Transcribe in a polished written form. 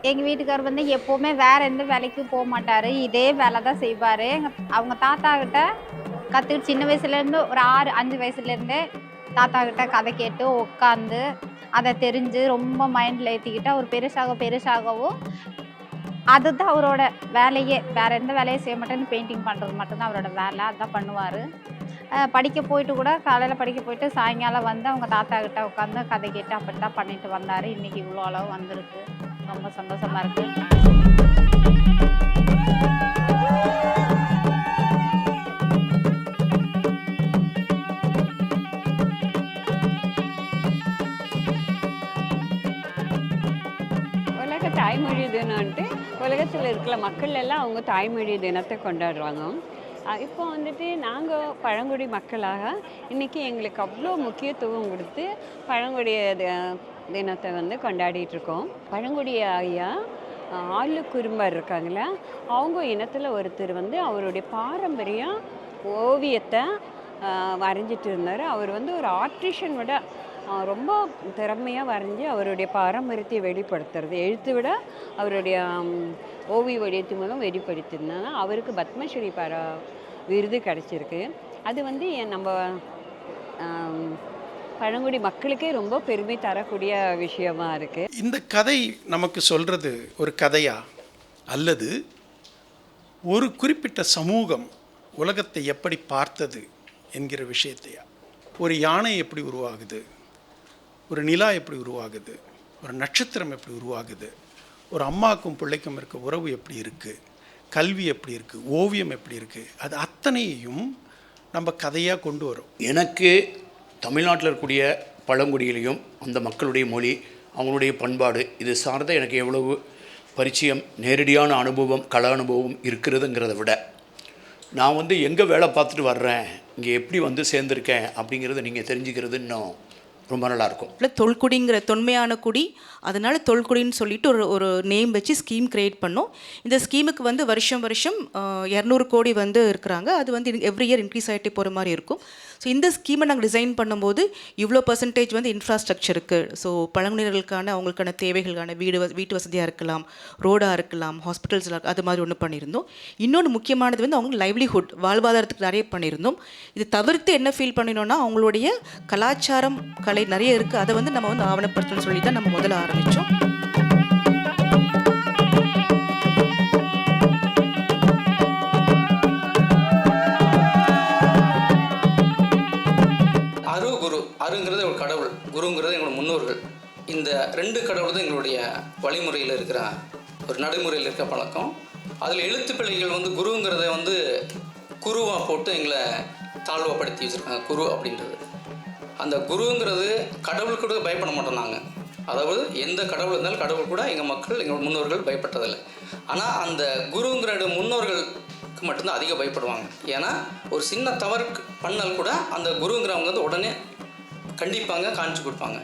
எங்கள் வீட்டுக்கார் வந்து எப்போவுமே வேறு எந்த வேலைக்கும் போக மாட்டார். இதே வேலை தான் செய்வார். அவங்க தாத்தா கிட்ட கற்றுக்கிட்டு சின்ன வயசுலேருந்து ஒரு 5 வயசுலேருந்தே தாத்தா கிட்ட கதை கேட்டு உட்காந்து அதை தெரிஞ்சு ரொம்ப மைண்டில் ஏற்றிக்கிட்டு அவர் பெருசாகவும் அதுதான் அவரோட வேலையே. வேறு எந்த வேலையும் செய்ய மாட்டேன்னு பெயிண்டிங் பண்ணுறது மட்டும்தான் அவரோட வேலை. அதுதான் பண்ணுவார். படிக்க போயிட்டு கூட காலையில் படிக்க போயிட்டு சாயங்காலம் வந்து அவங்க தாத்தா கிட்ட உட்காந்து கதை கேட்டு அப்படி தான் பண்ணிட்டு வந்தார். இன்றைக்கி இவ்வளோ அளவு வந்திருக்கு. ரொம்ப சந்தோஷமாக இருக்குது. உலக தாய்மொழி தினம்ன்ட்டு உலகத்தில் இருக்கிற மக்கள் எல்லாம் அவங்க தாய்மொழி தினத்தை கொண்டாடுறாங்க. இப்போ வந்துட்டு நாங்கள் பழங்குடி மக்களாக இன்றைக்கி எங்களுக்கு அவ்வளோ முக்கியத்துவம் கொடுத்து பழங்குடி தினத்தை வந்து கொண்டாடிட்டுருக்கோம். பழங்குடி ஐயா ஆளு குறும்பர் இருக்காங்களா, அவங்க இனத்தில் ஒருத்தர் வந்து அவருடைய பாரம்பரிய ஓவியத்தை வரைஞ்சிட்டு இருந்தார். அவர் வந்து ஒரு ஆர்டிஷன் விட ரொம்ப திறமையாக வரைஞ்சி அவருடைய பாரம்பரியத்தை வெளிப்படுத்துறது, எழுத்து விட அவருடைய ஓவிய வடிவத்து மூலம் வெளிப்படுத்தியிருந்தாங்க. அவருக்கு பத்மஸ்ரீ விருது கிடச்சிருக்கு. அது வந்து நம்ம பழங்குடி மக்களுக்கே ரொம்ப பெருமை தரக்கூடிய விஷயமா இருக்குது. இந்த கதை நமக்கு சொல்கிறது ஒரு கதையா அல்லது ஒரு குறிப்பிட்ட சமூகம் உலகத்தை எப்படி பார்த்தது என்கிற விஷயத்தையா? ஒரு யானை எப்படி உருவாகுது, ஒரு நிலா எப்படி உருவாகுது, ஒரு நட்சத்திரம் எப்படி உருவாகுது, ஒரு அம்மாவுக்கும் பிள்ளைக்கும் இருக்க உறவு எப்படி இருக்குது, கல்வி எப்படி இருக்குது, ஓவியம் எப்படி இருக்குது, அது அத்தனையும் நம்ம கதையாக கொண்டு வரும். எனக்கு தமிழ்நாட்டில் இருக்கக்கூடிய பழங்குடியிலையும் அந்த மக்களுடைய மொழி, அவங்களுடைய பண்பாடு, இது சார்ந்த எனக்கு எவ்வளவு பரிச்சயம், நேரடியான அனுபவம், கள அனுபவம் இருக்கிறதுங்கிறத விட நான் வந்து எங்கே வேலை பார்த்துட்டு வர்றேன், இங்கே எப்படி வந்து சேர்ந்துருக்கேன் அப்படிங்கிறத நீங்கள் தெரிஞ்சுக்கிறது இன்னும் ரொம்ப நல்லாயிருக்கும். இல்லை, தொல்குடிங்கிற தொன்மையான குடி, அதனால் தொல்குடின்னு சொல்லிட்டு ஒரு நேம் வச்சு ஸ்கீம் க்ரியேட் பண்ணோம். இந்த ஸ்கீமுக்கு வந்து வருஷம் 200 கோடி வந்து இருக்கிறாங்க. அது வந்து எவ்ரி இயர் இன்க்ரீஸ் ஆகிட்டே போகிற மாதிரி இருக்கும். ஸோ இந்த ஸ்கீமை நாங்கள் டிசைன் பண்ணும்போது இவ்வளோ பர்சன்டேஜ் வந்து இன்ஃப்ராஸ்ட்ரக்சருக்கு, ஸோ பழங்குடியினர்களுக்கான அவங்களுக்கான தேவைகளுக்கான வீட்டு வசதியாக இருக்கலாம், ரோடாக இருக்கலாம், ஹாஸ்பிட்டல்ஸ் அது மாதிரி ஒன்று பண்ணியிருந்தோம். இன்னொன்று முக்கியமானது வந்து அவங்க லைவ்லிஹுட், வாழ்வாதாரத்துக்கு நிறைய பண்ணியிருந்தோம். இது தவிர்த்து என்ன ஃபீல் பண்ணினோன்னா அவங்களுடைய கலாச்சாரம், கலை நிறைய இருக்குது. அதை வந்து நம்ம வந்து ஆவணப்படுத்தணும்னு சொல்லி தான் நம்ம முதல்ல ஆரம்பித்தோம். அருங்கிறது ஒரு கடவுள், குருங்கிறது எங்களோட முன்னோர்கள். இந்த 2 கடவுள் தான் எங்களுடைய வழிமுறையில் இருக்கிற ஒரு நடைமுறையில் இருக்க பழக்கம். அதில் எழுத்து பிள்ளைகள் வந்து குருங்கிறத வந்து குருவாக போட்டு எங்களை தாழ்வப்படுத்தி வச்சுருக்காங்க. குரு அப்படின்றது, அந்த குருங்கிறது கடவுள் கூட பயப்பட மாட்டோம் நாங்கள். அதாவது எந்த கடவுள் இருந்தாலும் கடவுள் கூட எங்கள் மக்கள், எங்கள் முன்னோர்கள் பயப்பட்டதில்லை. ஆனால் அந்த குருங்கிற முன்னோர்களுக்கு மட்டும்தான் அதிக பயப்படுவாங்க. ஏன்னா ஒரு சின்ன தவறு பண்ணால் கூட அந்த குருங்கிறவங்க வந்து உடனே கண்டிப்பாங்க, காணிச்சு கொடுப்பாங்க.